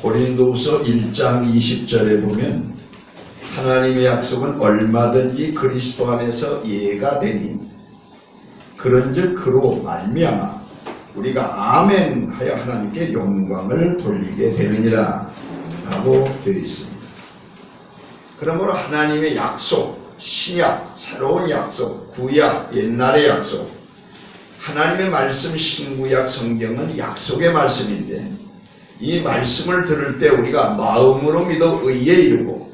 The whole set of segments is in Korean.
고린도후서 1장 20절에 보면 하나님의 약속은 얼마든지 그리스도 안에서 예가 되니 그런즉 그로 말미암아 우리가 아멘 하여 하나님께 영광을 돌리게 되느니라 라고 되어 있습니다. 그러므로 하나님의 약속, 신약, 새로운 약속, 구약, 옛날의 약속, 하나님의 말씀 신구약 성경은 약속의 말씀인데 이 말씀을 들을 때 우리가 마음으로 믿어 의에 이르고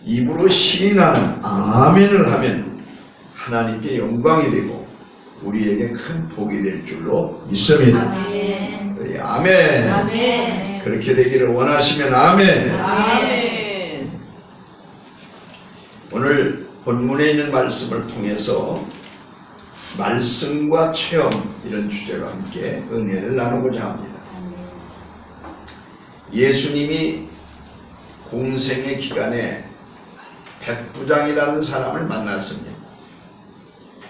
입으로 시인하는 아멘을 하면 하나님께 영광이 되고 우리에게 큰 복이 될 줄로 믿습니다. 아멘. 우리 아멘. 아멘. 그렇게 되기를 원하시면 아멘. 아멘. 오늘 본문에 있는 말씀을 통해서 말씀과 체험 이런 주제와 함께 은혜를 나누고자 합니다. 예수님이 공생의 기간에 백부장이라는 사람을 만났습니다.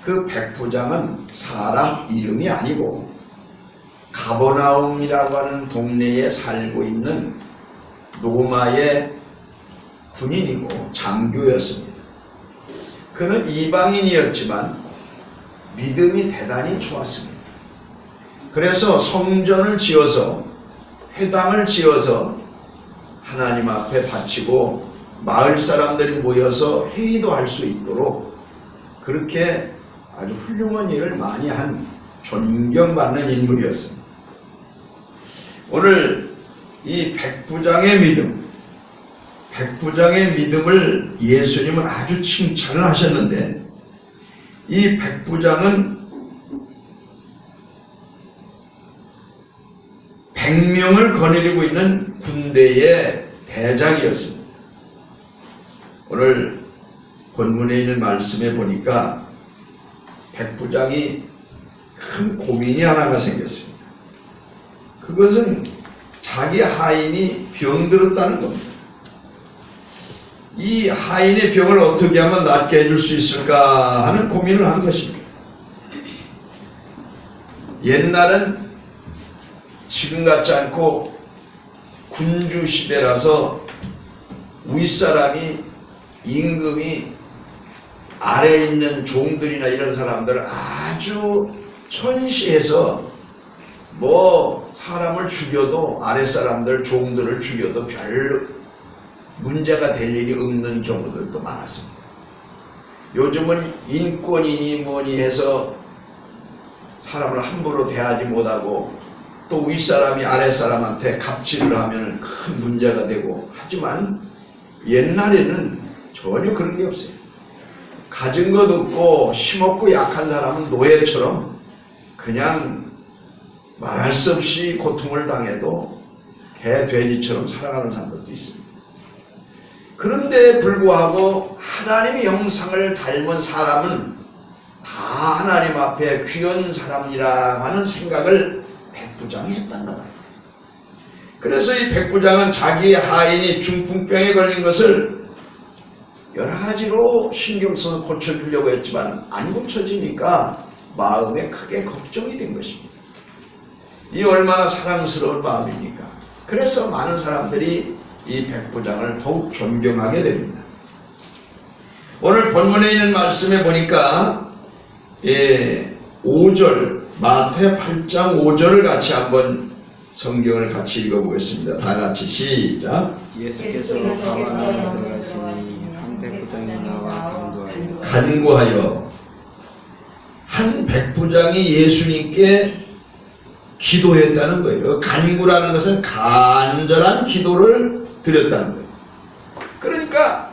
그 백부장은 사람 이름이 아니고 가버나움이라고 하는 동네에 살고 있는 로마의 군인이고 장교였습니다. 그는 이방인이었지만 믿음이 대단히 좋았습니다. 그래서 성전을 지어서 회당을 지어서 하나님 앞에 바치고 마을 사람들이 모여서 회의도 할 수 있도록 그렇게 아주 훌륭한 일을 많이 한 존경받는 인물이었습니다. 오늘 이 백부장의 믿음을 예수님은 아주 칭찬을 하셨는데 이 백부장은 100명을 거느리고 있는 군대의 대장이었습니다. 오늘 본문에 있는 말씀에 보니까 백부장이 큰 고민이 하나가 생겼습니다. 그것은 자기 하인이 병들었다는 겁니다. 이 하인의 병을 어떻게 하면 낫게 해줄 수 있을까 하는 고민을 한 것입니다. 옛날은 지금 같지 않고 군주 시대라서 윗사람이 임금이 아래에 있는 종들이나 이런 사람들을 아주 천시해서 뭐 사람을 죽여도 아랫사람들 종들을 죽여도 별 문제가 될 일이 없는 경우들도 많았습니다. 요즘은 인권이니 뭐니 해서 사람을 함부로 대하지 못하고 또 윗사람이 아랫사람한테 갑질을 하면 큰 문제가 되고 하지만 옛날에는 전혀 그런 게 없어요. 가진 것 없고 힘없고 약한 사람은 노예처럼 그냥 말할 수 없이 고통을 당해도 개, 돼지처럼 살아가는 사람들도 있습니다. 그런데 불구하고 하나님의 형상을 닮은 사람은 다 하나님 앞에 귀한 사람이라 하는 생각을 백부장이 했단 말이에요. 그래서 이 백부장은 자기 하인이 중풍병에 걸린 것을 여러 가지로 신경 써서 고쳐주려고 했지만 안 고쳐지니까 마음에 크게 걱정이 된 것입니다. 이 얼마나 사랑스러운 마음입니까? 그래서 많은 사람들이 이 백부장을 더욱 존경하게 됩니다. 오늘 본문에 있는 말씀에 보니까 5절 마태 8장 5절을 같이 한번 성경을 같이 읽어보겠습니다. 다 같이 시작. 예수께서 가버나움에 들어가시니 한 백부장이 나와 간구하여 한 백부장이 예수님께 기도했다는 거예요. 간구라는 것은 간절한 기도를 드렸다는 거예요. 그러니까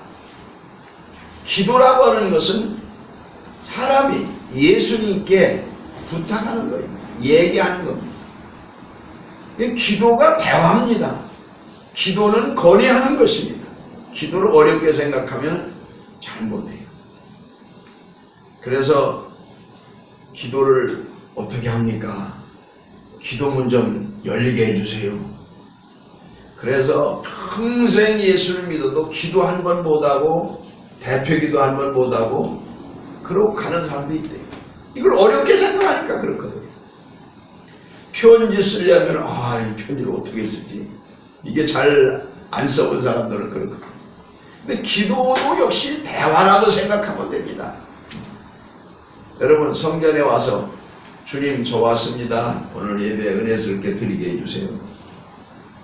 기도라고 하는 것은 사람이 예수님께 부탁하는 거예요. 얘기하는 겁니다. 기도가 대화입니다. 기도는 건의하는 것입니다. 기도를 어렵게 생각하면 잘못해요. 그래서 기도를 어떻게 합니까? 기도문 좀 열리게 해주세요. 그래서 평생 예수를 믿어도 기도 한 번 못하고 대표기도 한 번 못하고 그러고 가는 사람도 있대요. 이걸 어렵게 생각하니까 그렇거든요. 편지 쓰려면 이 편지를 어떻게 쓰지? 이게 잘 안 써본 사람들은 그런 거. 근데 기도도 역시 대화라고 생각하면 됩니다. 여러분 성전에 와서 주님 저 왔습니다. 오늘 예배 은혜스럽게 드리게 해주세요.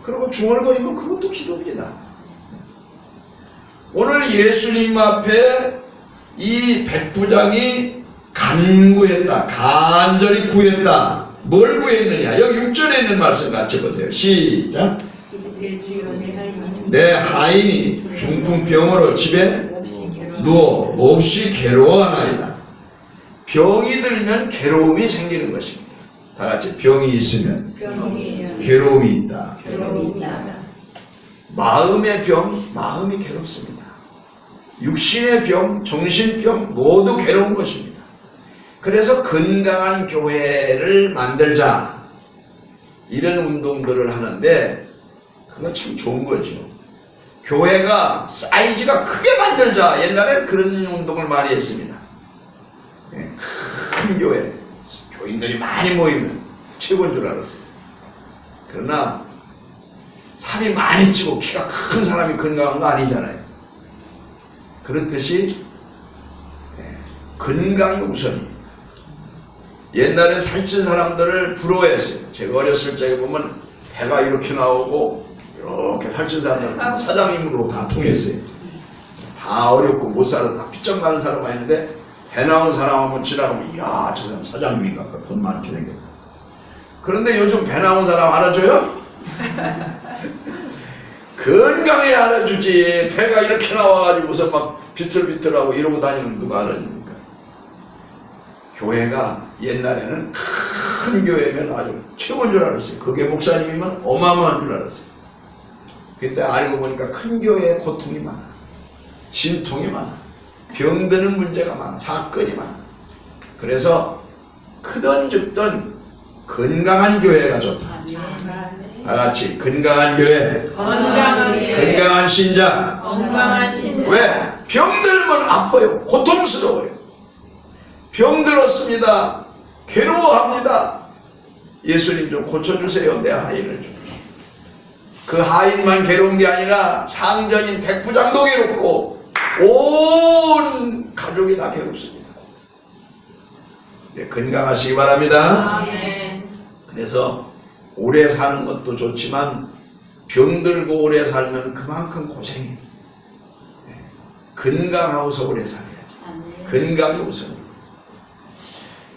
그리고 중얼거리면 그것도 기도입니다. 오늘 예수님 앞에 이 백부장이 간구했다. 간절히 구했다. 뭘 구했느냐? 여기 6절에 있는 말씀 같이 보세요. 시작. 내 하인이 중풍병으로 집에 누워 몹시 괴로워하나이다. 병이 들면 괴로움이 생기는 것입니다. 다 같이 병이 있으면 괴로움이 있다. 마음의 병, 마음이 괴롭습니다. 육신의 병, 정신병 모두 괴로운 것입니다. 그래서 건강한 교회를 만들자 이런 운동들을 하는데 그건 참 좋은 거죠. 교회가 사이즈가 크게 만들자. 옛날에는 그런 운동을 많이 했습니다. 큰 교회, 교인들이 많이 모이면 최고인 줄 알았어요. 그러나 살이 많이 찌고 키가 큰 사람이 건강한 거 아니잖아요. 그렇듯이 건강이 우선입니다. 옛날에 살찐 사람들을 부러워했어요. 제가 어렸을 적에 보면 배가 이렇게 나오고 이렇게 살찐 사람들 사장님으로 다 통했어요. 다 어렵고 못 살아서 다 삐쩍 나는 사람이 있는데 배 나온 사람 한번 지나가면 이야 저 사람 사장님인가 돈 많게 생겼다. 그런데 요즘 배 나온 사람 알아줘요? 건강해 알아주지. 배가 이렇게 나와가지고서 막 비틀비틀하고 이러고 다니는 누가 알아줍니까? 교회가 옛날에는 큰 교회면 아주 최고인 줄 알았어요. 그게 목사님이면 어마어마한 줄 알았어요. 그때 알고 보니까 큰 교회에 고통이 많아. 진통이 많아. 병드는 문제가 많아. 사건이 많아. 그래서 크든 죽든 건강한 교회가 좋다. 다 같이 건강한 교회, 건강한 신자. 왜? 병들면 아파요. 고통스러워요. 병들었습니다. 괴로워합니다. 예수님 좀 고쳐주세요. 내 하인을 좀. 그 하인만 괴로운 게 아니라 상전인 백부장도 괴롭고 온 가족이 다 괴롭습니다. 네, 건강하시기 바랍니다. 그래서 오래 사는 것도 좋지만 병들고 오래 살면 그만큼 고생해요. 건강하고서 오래 살아야지. 건강이 우선입니다.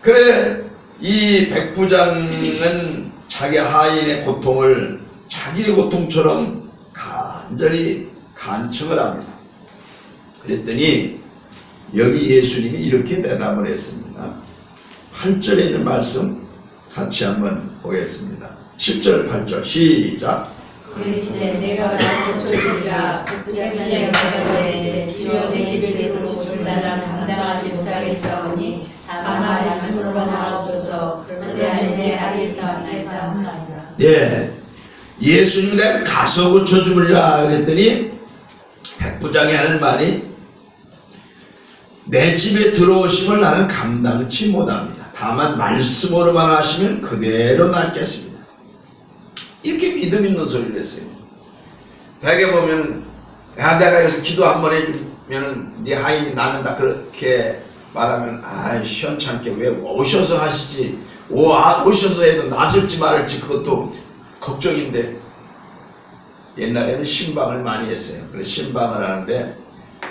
그래 이 백부장은 자기 하인의 고통을 자기의 고통처럼 간절히 간청을 합니다. 그랬더니 여기 예수님이 이렇게 대답을 했습니다. 8절에 있는 말씀 같이 한번 보겠습니다. 10절 8절 시작. 그러시되 내가 고쳐주리라. 백부장이 대답하되 주여 내 집에 들어오실 나는 감당하지 못하겠사오니 다만 말씀으로만 하옵소서. 그때 내 아기 사옵나이다. 예, 예수님 내가 가서 고쳐주리라 그랬더니 백부장이 하는 말이 내 집에 들어오심을 나는 감당치 못합니다. 다만 말씀으로만 하시면 그대로 낫겠습니다. 이렇게 믿음 있는 소리를 했어요. 대개 보면 야 내가 여기서 기도 한번 해주면 네 하인이 낫는다 그렇게 말하면 아 시원찮게 왜 오셔서 하시지. 오셔서 해도 낫을지 말을지 그것도 걱정인데 옛날에는 신방을 많이 했어요. 그래서 신방을 하는데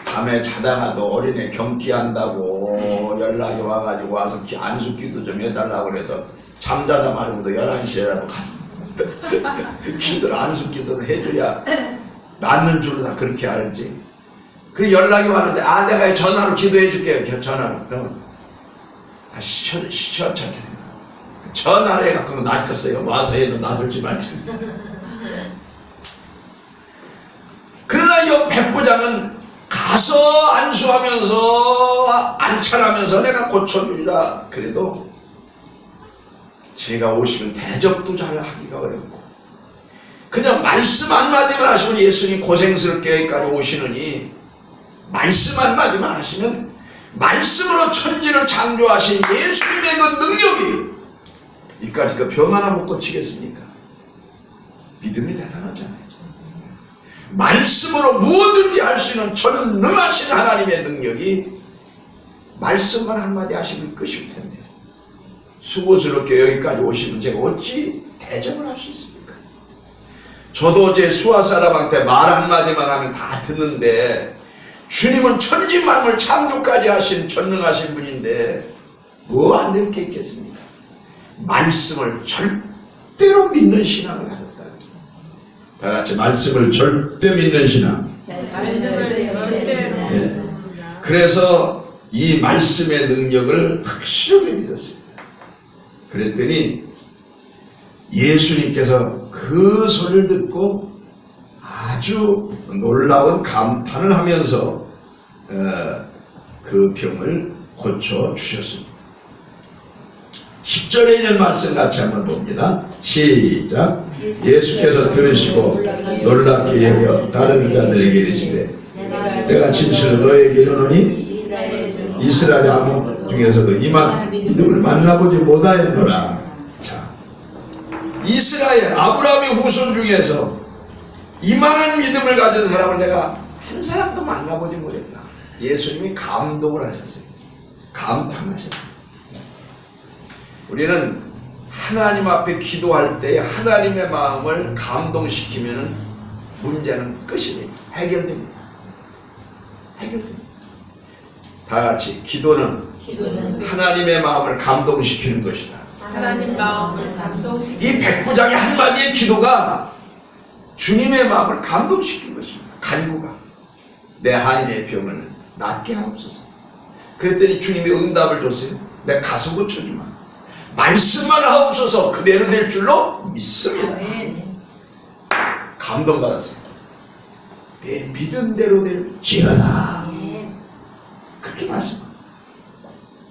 밤에 자다가도 어린애 경기한다고 연락이 와가지고 와서 안수기도 좀 해달라고 그래서 잠자다 말고도 11시에라도 기도를 안수기도를 해줘야 낫는 줄로 다 그렇게 알지. 그리고 연락이 왔는데 아 내가 전화로 기도해 줄게요. 전화로. 그러면 아 시원찮게 전화로 해갖고 낫겠어요. 와서 해도 낫을지 말지. 그러나 이 백부장은 가서 안수하면서 안찰하면서 내가 고쳐주리라. 그래도 제가 오시면 대접도 잘 하기가 어렵고 그냥 말씀 한마디만 하시면 예수님 고생스럽게 여기까지 오시느니 말씀 한마디만 하시면 말씀으로 천지를 창조하신 예수님의 그 능력이 이까지 그 병 하나 못 고치겠습니까? 믿음이 대단하잖아요. 말씀으로 무엇든지 할 수 있는 전능하신 하나님의 능력이 말씀만 한마디 하시면 끝일 텐데 수고스럽게 여기까지 오시면 제가 어찌 대접을 할 수 있습니까? 저도 제 수아 사람한테 말 한마디만 하면 다 듣는데 주님은 천지만물 창조까지 하신 전능하신 분인데 뭐 안 될 게 있겠습니까? 말씀을 절대로 믿는 신앙을 가졌다. 다 같이 말씀을 절대 믿는 신앙. 네. 그래서 이 말씀의 능력을 확실하게 믿었습니다. 그랬더니 예수님께서 그 소리를 듣고 아주 놀라운 감탄을 하면서 그 병을 고쳐주셨습니다. 10절에 있는 말씀 같이 한번 봅니다. 시작. 예수께서 들으시고 놀랍게 여겨 다른 자들에게 이르시되 내가 진실로 너에게 이르노니 이스라엘 아무 중에서도 이만 믿음을 만나보지 못하였노라. 자, 이스라엘 아브라함의 후손 중에서 이만한 믿음을 가진 사람을 내가 한 사람도 만나보지 못했다. 예수님이 감동을 하셨어요. 감탄하셨어요. 우리는 하나님 앞에 기도할 때 하나님의 마음을 감동시키면 문제는 끝입니다. 해결됩니다. 해결됩니다. 다 같이 기도는 하나님의 마음을 감동시키는 것이다. 하나님 마음을 감동시키는 이 백부장의 한마디의 기도가 주님의 마음을 감동시킨 것입니다. 간구가 내 하인의 병을 낫게 하옵소서. 그랬더니 주님이 응답을 줬어요. 내가 가서 고쳐주마. 말씀만 하옵소서. 그대로 될 줄로 믿습니다. 감동받았어요. 내 믿음대로 될지어다. 그렇게 말씀합니다.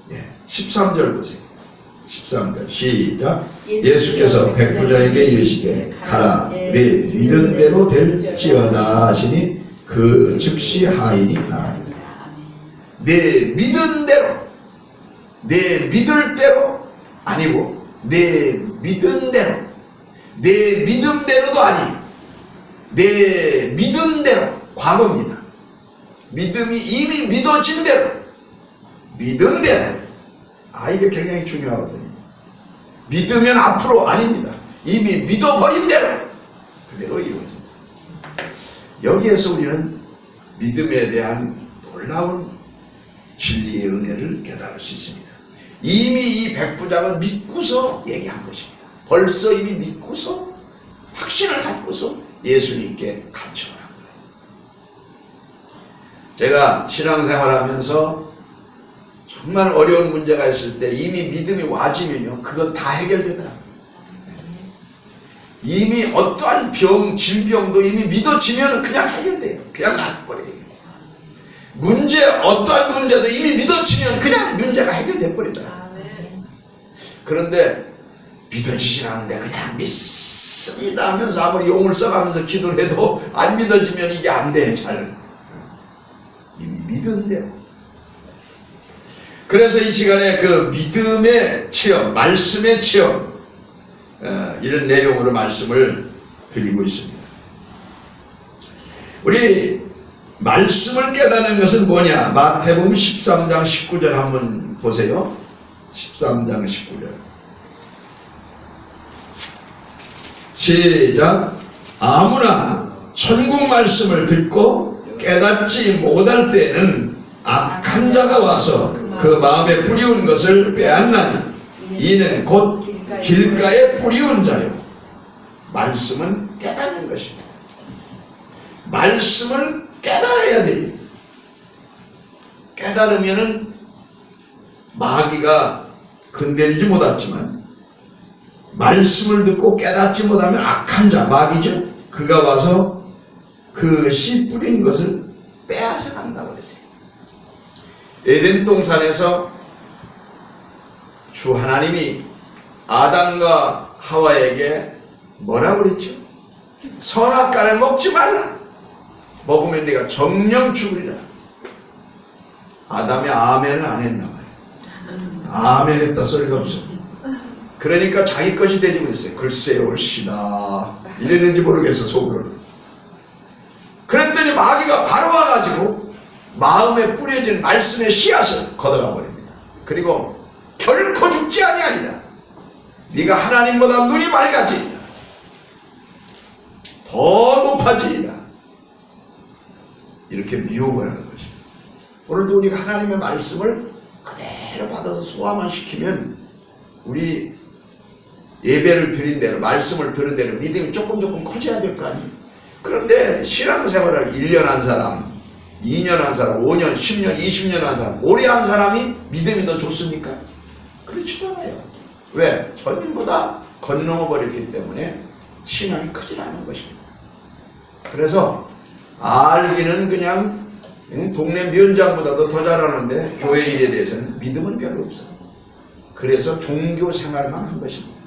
네, 13절 보세요. 13절 시작. 예수께서 백부장에게 이르시되 가라 내 믿음대로 될지어다 하시니 그 즉시 하인이 나으리라. 내 믿은 대로, 내 믿을 대로 아니고 내 믿은 대로, 내 믿음대로도 아니 내 믿은 대로 과거입니다. 믿음이 이미 믿어진 대로, 믿은 대로. 이게 굉장히 중요하거든요. 믿으면 앞으로 아닙니다. 이미 믿어버린 대로 그대로 이루어집니다. 여기에서 우리는 믿음에 대한 놀라운 진리의 은혜를 깨달을 수 있습니다. 이미 이 백부장은 믿고서 얘기한 것입니다. 벌써 이미 믿고서 확신을 갖고서 예수님께 간청을 한 거예요. 제가 신앙생활하면서 정말 어려운 문제가 있을 때 이미 믿음이 와지면요 그건 다 해결되더라고요. 이미 어떠한 병, 질병도 이미 믿어지면 그냥 해결돼요. 그냥 나서버려요. 문제, 어떠한 문제도 이미 믿어지면 그냥 문제가 해결돼 버리잖아요. 그런데 믿어지진 않은데 그냥 믿습니다 하면서 아무리 용을 써가면서 기도를 해도 안 믿어지면 이게 안 돼. 잘 이미 믿은 대로. 그래서 이 시간에 그 믿음의 체험, 말씀의 체험, 이런 내용으로 말씀을 드리고 있습니다. 우리 말씀을 깨닫는 것은 뭐냐? 마태복음 13장 19절 한번 보세요. 13장 19절 시작. 아무나 천국 말씀을 듣고 깨닫지 못할 때는 악한 자가 와서 그 마음에 뿌리운 것을 빼앗나니 이는 곧 길가에 뿌리운 자요. 말씀은 깨닫는 것입니다. 말씀을 깨달아야 돼요. 깨달으면은 마귀가 건드리지 못했지만 말씀을 듣고 깨닫지 못하면 악한 자, 마귀죠. 그가 와서 그 씨 뿌린 것을 빼앗아 간다고 그랬어요. 에덴 동산에서 주 하나님이 아담과 하와에게 뭐라고 그랬죠? 선악과를 먹지 말라. 먹으면 네가 정령 죽으리라. 아담이 아멘을 안 했나 봐요. 아멘 했다 소리가 없어. 그러니까 자기 것이 되지 못했어요. 글쎄 옳시다 이랬는지 모르겠어 속으로는. 마음에 뿌려진 말씀의 씨앗을 걷어가 버립니다. 그리고 결코 죽지 아니하리라. 네가 하나님보다 눈이 밝아지리라. 더 높아지리라. 이렇게 미혹을 하는 것입니다. 오늘도 우리가 하나님의 말씀을 그대로 받아서 소화만 시키면 우리 예배를 드린 대로 말씀을 들은 대로 믿음이 조금 커져야 될 거 아니에요. 그런데 신앙생활을 1년 한 사람, 2년 한 사람, 5년, 10년, 20년 한 사람, 오래 한 사람이 믿음이 더 좋습니까? 그렇지도 않아요. 왜? 전부 다 건너어 버렸기 때문에 신앙이 크질 않은 것입니다. 그래서 알기는 그냥 동네 면장보다도 더 잘하는데 교회 일에 대해서는 믿음은 별로 없어요. 그래서 종교 생활만 한 것입니다.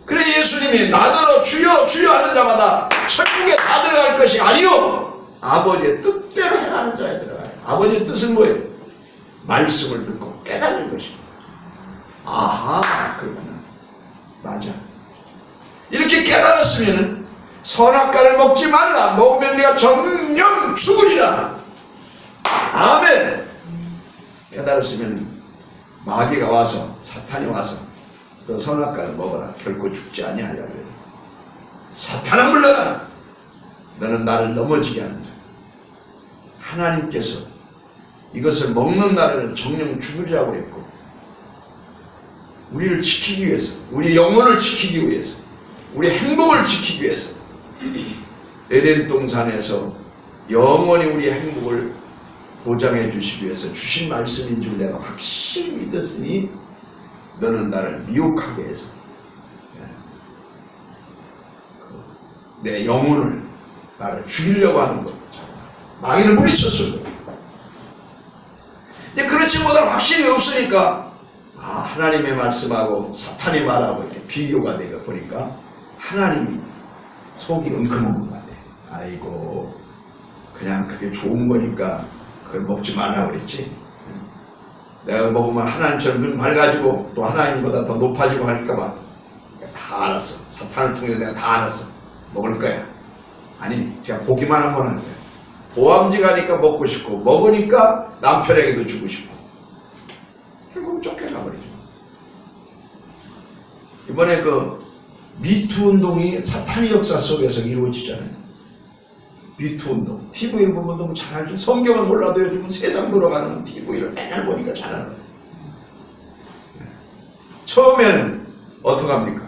그래 예수님이 나더러 주여 주여 하는 자마다 천국에 다 들어갈 것이 아니요 아버지의 뜻대로 행하는 자에 들어가요. 아버지의 뜻은 뭐예요? 말씀을 듣고 깨닫는 것입니다. 아하, 그러구나. 맞아. 이렇게 깨달았으면 선악과를 먹지 말라. 먹으면 네가 정령 죽으리라. 아멘. 깨달았으면 마귀가 와서, 사탄이 와서 너 선악과를 먹어라. 결코 죽지 아니하리라. 사탄아 물러라. 너는 나를 넘어지게 하는 자. 하나님께서 이것을 먹는 날에는 정령 죽으리라고 그랬고, 우리를 지키기 위해서, 우리 영혼을 지키기 위해서, 우리 행복을 지키기 위해서 에덴 동산에서 영원히 우리의 행복을 보장해 주시기 위해서 주신 말씀인 줄 내가 확실히 믿었으니 너는 나를 미혹하게 해서 내 영혼을 나를 죽이려고 하는 것, 마귀를 물리쳤을 거예요. 근데 그렇지 못할 확신이 없으니까 하나님의 말씀하고 사탄의 말하고 이렇게 비교가 되어 보니까 하나님이 속이 엉큼한 것 같아. 아이고 그냥 그게 좋은 거니까 그걸 먹지 말라고 그랬지. 내가 먹으면 하나님처럼 눈 밝아지고 또 하나님보다 더 높아지고 할까봐 다 알았어. 사탄을 통해서 내가 다 알았어. 먹을 거야. 아니 그냥 보기만 한번 하는 거야. 보암지 가니까 먹고 싶고 먹으니까 남편에게도 주고 싶고 결국 쫓겨나 버리죠. 이번에 그 미투 운동이 사탄의 역사 속에서 이루어지잖아요. 미투 운동. TV를 보면 너무 잘 알죠. 성경을 몰라도 요즘은 세상 돌아가는 TV를 맨날 보니까 잘 알아요. 처음에는 어떻게 합니까?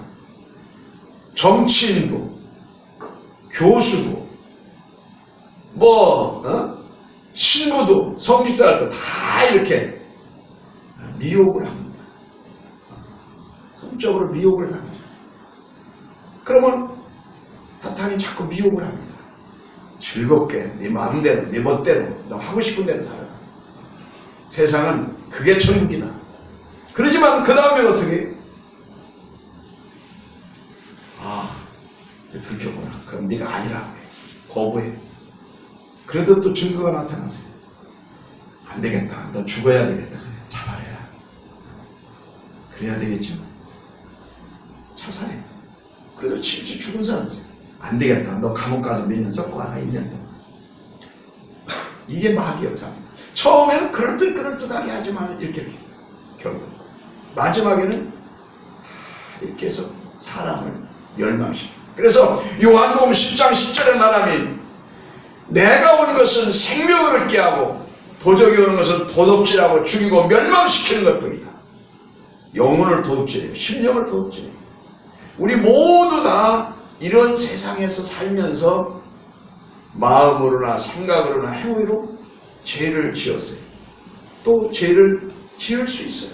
정치인도 교수도 신부도 성직자들도 다 이렇게 미혹을 합니다. 성적으로 미혹을 합니다. 그러면 사탄이 자꾸 미혹을 합니다. 즐겁게 네 마음대로 네 멋대로 너 하고 싶은 대로 살아라. 세상은 그게 천국이다. 그러지만 그 다음에 어떻게 해요? 들켰구나. 그럼 네가 아니라고 해. 거부해. 그래도 또 증거가 나타나세요. 안 되겠다. 너 죽어야 되겠다. 그래. 자살해라. 그래야 되겠죠. 자살해. 그래도 실제 죽은 사람 있어요. 안 되겠다. 너 감옥 가서 몇 년 썩고 하나 1년 동안. 이게 마귀 역사입니다. 처음에는 그럴듯하게 하지만 이렇게 결국 마지막에는 이렇게 해서 사람을 멸망시켜. 그래서 요한복음 10장 10절에 말하면 내가 온 것은 생명을 얻게 하고 도적이 오는 것은 도둑질하고 죽이고 멸망시키는 것뿐이다. 영혼을 도둑질해요. 심령을 도둑질해요. 우리 모두 다 이런 세상에서 살면서 마음으로나 생각으로나 행위로 죄를 지었어요. 또 죄를 지을 수 있어요.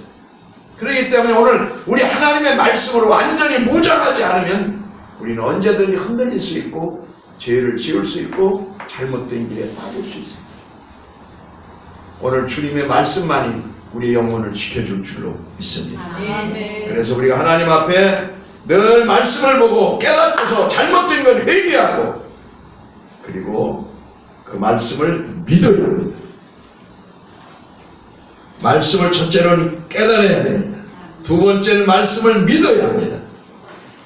그렇기 때문에 오늘 우리 하나님의 말씀으로 완전히 무장하지 않으면 우리는 언제든지 흔들릴 수 있고 죄를 지을 수 있고 잘못된 길에 빠질 수 있어요. 오늘 주님의 말씀만이 우리의 영혼을 지켜줄 줄로 믿습니다. 아멘. 그래서 우리가 하나님 앞에 늘 말씀을 보고 깨닫고서 잘못된 건 회개하고 그리고 그 말씀을 믿어야 합니다. 말씀을 첫째로는 깨달아야 됩니다. 두 번째는 말씀을 믿어야 합니다.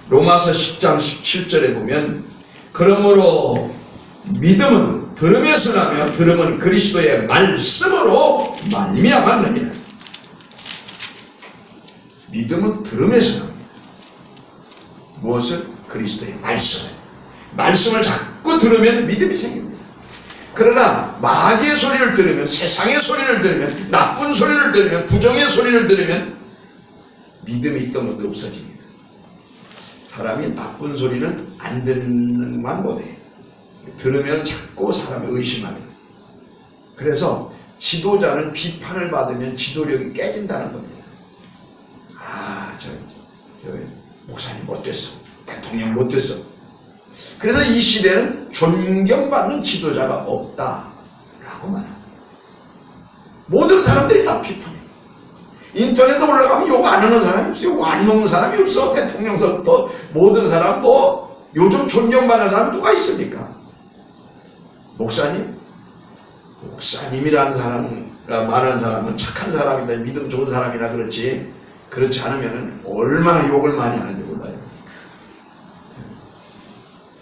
로마서 10장 17절에 보면 그러므로 믿음은 들음에서 나며 들음은 그리스도의 말씀으로 말미암았느니라. 믿음은 들음에서 납니다. 무엇을? 그리스도의 말씀을. 말씀을 자꾸 들으면 믿음이 생깁니다. 그러나 마귀의 소리를 들으면, 세상의 소리를 들으면, 나쁜 소리를 들으면, 부정의 소리를 들으면 믿음이 있던 것도 없어집니다. 사람이 나쁜 소리는 안 듣는만 못해. 들으면 자꾸 사람이 의심하는. 그래서 지도자는 비판을 받으면 지도력이 깨진다는 겁니다. 저 목사님 못됐어. 대통령 못됐어. 그래서 이 시대는 존경받는 지도자가 없다라고 말합니다. 모든 사람들이 다 비판해요. 인터넷에 올라가면 욕 안 하는 사람이 없어. 욕 안 먹는 사람이 없어. 대통령서부터 모든 사람 요즘 존경받는 사람 누가 있습니까? 목사님이라는 사람, 말하는 사람은 착한 사람이다, 믿음 좋은 사람이라 그렇지 않으면 얼마나 욕을 많이 하는지 몰라요.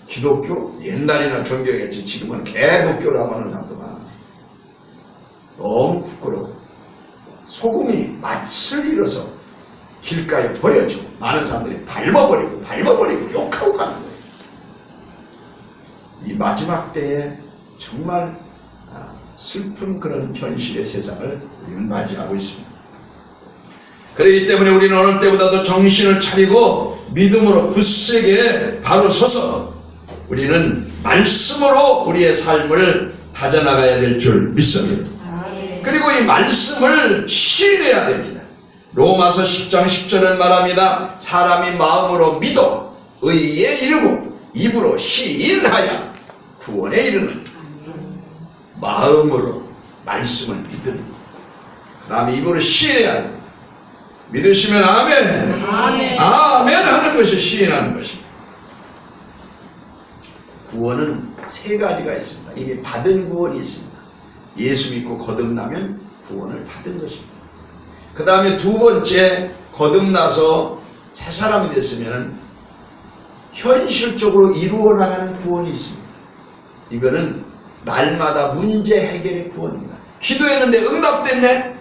기독교? 옛날에나 존경했지, 지금은 개독교라고 하는 사람도 많아. 너무 부끄러워. 소금이 맛을 잃어서 길가에 버려지고 많은 사람들이 밟아버리고 욕하고 가는 거예요. 이 마지막 때에 정말 슬픈 그런 현실의 세상을 우리는 맞이하고 있습니다. 그렇기 때문에 우리는 어느 때보다도 정신을 차리고 믿음으로 굳세게 바로 서서 우리는 말씀으로 우리의 삶을 다져나가야 될 줄 믿습니다. 그리고 이 말씀을 시인해야 됩니다. 로마서 10장 10절은 말합니다. 사람이 마음으로 믿어 의에 이르고 입으로 시인하여 구원에 이르는. 마음으로 말씀을 믿는 것. 그 다음에 입으로 시인해야 됩니다. 믿으시면 아멘. 아멘 하는 것이 시인하는 것입니다. 구원은 세 가지가 있습니다. 이미 받은 구원이 있습니다. 예수 믿고 거듭나면 구원을 받은 것입니다. 그 다음에 두 번째, 거듭나서 새 사람이 됐으면 현실적으로 이루어 나가는 구원이 있습니다. 이거는 날마다 문제 해결의 구원입니다. 기도했는데 응답됐네.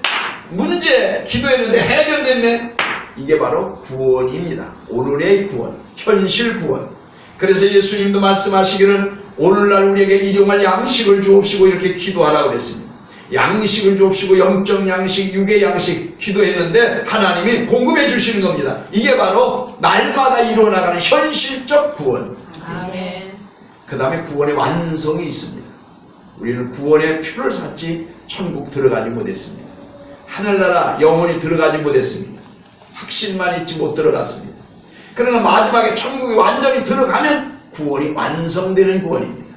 기도했는데 해결됐네. 이게 바로 구원입니다. 오늘의 구원, 현실 구원. 그래서 예수님도 말씀하시기를 오늘날 우리에게 일용할 양식을 주옵시고 이렇게 기도하라고 그랬습니다. 양식을 주옵시고 영적 양식, 육의 양식 기도했는데 하나님이 공급해 주시는 겁니다. 이게 바로 날마다 이루어나가는 현실적 구원. 아멘. 그 다음에 구원의 완성이 있습니다. 우리는 구원의 표를 샀지 천국 들어가지 못했습니다. 하늘나라 영원히 들어가지 못했습니다. 확신만 있지 못 들어갔습니다. 그러나 마지막에 천국이 완전히 들어가면 구원이 완성되는 구원입니다.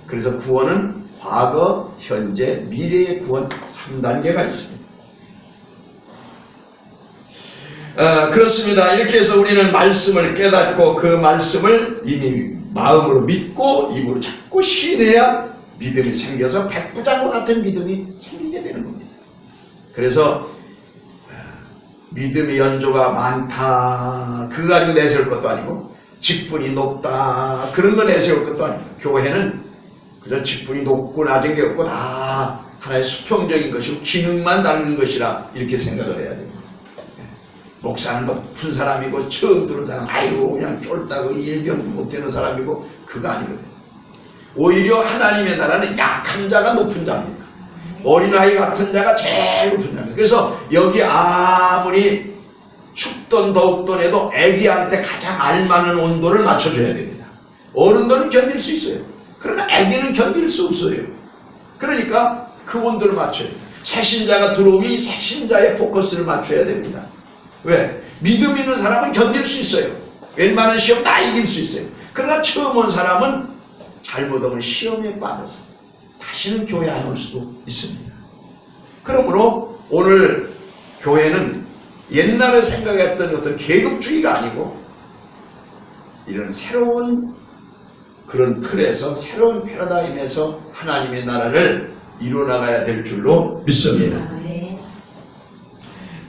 그래서 구원은 과거, 현재, 미래의 구원 3단계가 있습니다. 그렇습니다. 이렇게 해서 우리는 말씀을 깨닫고 그 말씀을 이미 마음으로 믿고 입으로 자꾸 시인해야 믿음이 생겨서 백부장과 같은 믿음이 생기게 되는 겁니다. 그래서 믿음의 연조가 많다 그거 가지고 내세울 것도 아니고 직분이 높다 그런 거 내세울 것도 아닙니다. 교회는 그저 직분이 높고 낮은 게 없고 다 하나의 수평적인 것이고 기능만 닮는 것이라 이렇게 생각을 해야 됩니다. 목사는 높은 사람이고 처음 들은 사람 아이고 그냥 쫄다고 일병 못되는 사람이고 그거 아니거든요. 오히려 하나님의 나라는 약한 자가 높은 자입니다. 어린아이 같은 자가 제일 높은 자입니다. 그래서 여기 아무리 춥던 더웠던 해도 애기한테 가장 알맞는 온도를 맞춰줘야 됩니다. 어른들은 견딜 수 있어요. 그러나 애기는 견딜 수 없어요. 그러니까 그 온도를 맞춰야 돼요. 새신자가 들어오면 새신자의 포커스를 맞춰야 됩니다. 왜? 믿음 있는 사람은 견딜 수 있어요. 웬만한 시험 다 이길 수 있어요. 그러나 처음 온 사람은 잘못하면 시험에 빠져서 다시는 교회 안 올 수도 있습니다. 그러므로 오늘 교회는 옛날에 생각했던 어떤 계급주의가 아니고 이런 새로운 그런 틀에서 새로운 패러다임에서 하나님의 나라를 이루어나가야 될 줄로 믿습니다.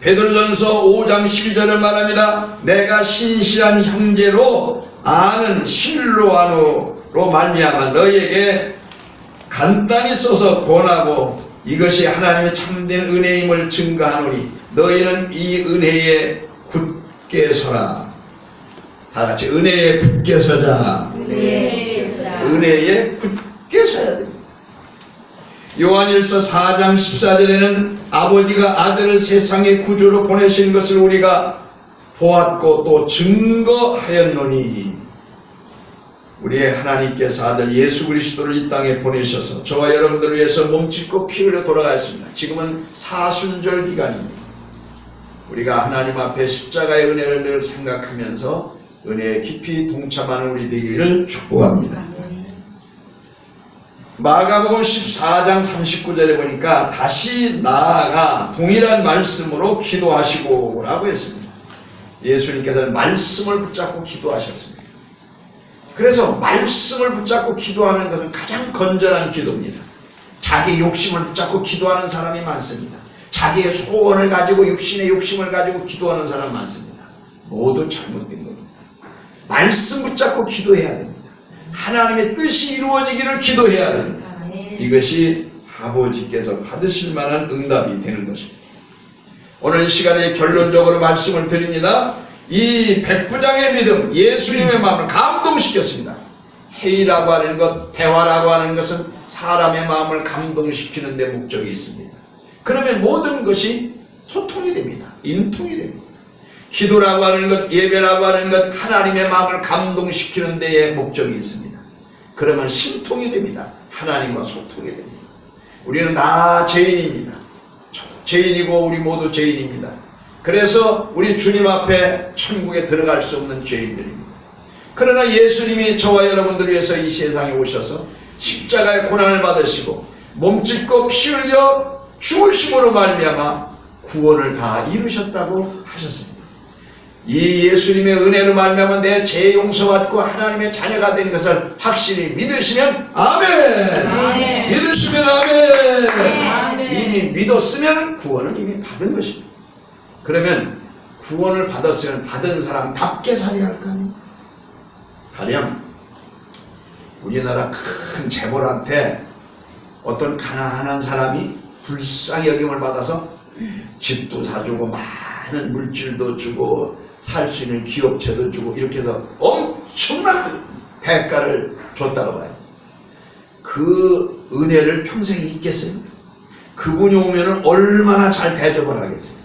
베드로전서 5장 12절을 말합니다. 내가 신실한 형제로 아는 실로아노로 말미암아 너희에게 간단히 써서 권하고 이것이 하나님의 참된 은혜임을 증거하노니 너희는 이 은혜에 굳게 서라. 다 같이 은혜에 굳게 서자. 은혜에 굳게 서야 됩니다. 요한일서 4장 14절에는 아버지가 아들을 세상의 구주로 보내신 것을 우리가 보았고 또 증거하였노니 우리의 하나님께서 아들 예수 그리스도를 이 땅에 보내셔서 저와 여러분들을 위해서 몸짓고 피 흘려 돌아가셨습니다. 지금은 사순절 기간입니다. 우리가 하나님 앞에 십자가의 은혜를 늘 생각하면서 은혜에 깊이 동참하는 우리 되기를 축복합니다. 마가복음 14장 39절에 보니까 다시 나아가 동일한 말씀으로 기도하시고 라고 했습니다. 예수님께서는 말씀을 붙잡고 기도하셨습니다. 그래서 말씀을 붙잡고 기도하는 것은 가장 건전한 기도입니다. 자기의 욕심을 붙잡고 기도하는 사람이 많습니다. 자기의 소원을 가지고 육신의 욕심을 가지고 기도하는 사람 많습니다. 모두 잘못된 겁니다. 말씀 붙잡고 기도해야 됩니다. 하나님의 뜻이 이루어지기를 기도해야 됩니다. 이것이 아버지께서 받으실 만한 응답이 되는 것입니다. 오늘 이 시간에 결론적으로 말씀을 드립니다. 이 백부장의 믿음, 예수님의 마음을 감동시켰습니다. 회의라고 하는 것, 대화라고 하는 것은 사람의 마음을 감동시키는 데 목적이 있습니다. 그러면 모든 것이 소통이 됩니다. 인통이 됩니다. 기도라고 하는 것, 예배라고 하는 것, 하나님의 마음을 감동시키는 데에 목적이 있습니다. 그러면 신통이 됩니다. 하나님과 소통이 됩니다. 우리는 다 죄인입니다. 저도 죄인이고 우리 모두 죄인입니다. 그래서 우리 주님 앞에 천국에 들어갈 수 없는 죄인들입니다. 그러나 예수님이 저와 여러분들을 위해서 이 세상에 오셔서 십자가의 고난을 받으시고 몸짓고 피 흘려 죽으심으로 말미암아 구원을 다 이루셨다고 하셨습니다. 이 예수님의 은혜로 말미암아 내 죄 용서받고 하나님의 자녀가 되는 것을 확실히 믿으시면 아멘. 아멘. 믿으시면 아멘. 아멘. 이미 믿었으면 구원은 이미 받은 것입니다. 그러면 구원을 받았으면 받은 사람답게 살아야 할 거 아닙니까? 가령 우리나라 큰 재벌한테 어떤 가난한 사람이 불쌍히 여김을 받아서 집도 사주고 많은 물질도 주고 살 수 있는 기업체도 주고 이렇게 해서 엄청난 대가를 줬다가 봐요. 그 은혜를 평생 잊겠어요? 그분이 오면은 얼마나 잘 대접을 하겠어요?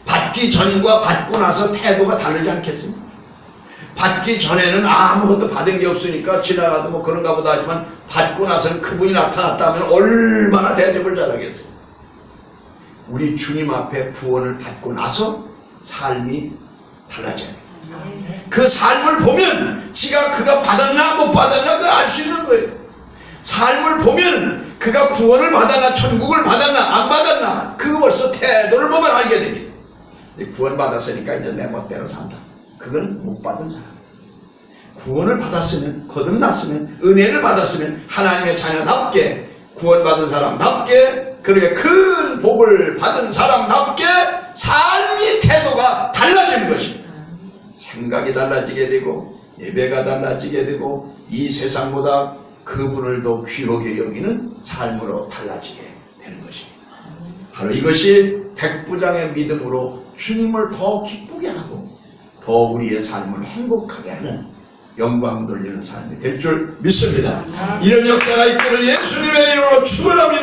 받기 전과 받고 나서 태도가 다르지 않겠습니까? 받기 전에는 아무것도 받은 게 없으니까 지나가도 뭐 그런가 보다 하지만 받고 나서는 그분이 나타났다 하면 얼마나 대접을 잘하겠어요? 우리 주님 앞에 구원을 받고 나서 삶이 달라져야 돼요. 그 삶을 보면 그가 받았나 못 받았나 그걸 알 수 있는 거예요. 삶을 보면 그가 구원을 받았나 천국을 받았나 안 받았나 그거 벌써 태도를 보면 알게 됩니다. 구원 받았으니까 이제 내 멋대로 산다. 그건 못 받은 사람. 구원을 받았으면 거듭났으면 은혜를 받았으면 하나님의 자녀답게 구원받은 사람답게 그렇게 큰 복을 받은 사람답게 삶의 태도가 달라지는 것입니다. 생각이 달라지게 되고 예배가 달라지게 되고 이 세상보다 그분을 더 귀하게 여기는 삶으로 달라지게 되는 것입니다. 바로 이것이 백부장의 믿음으로 주님을 더 기쁘게 하고 더 우리의 삶을 행복하게 하는 영광 돌리는 삶이 될 줄 믿습니다. 이런 역사가 있기를 예수님의 이름으로 축원합니다.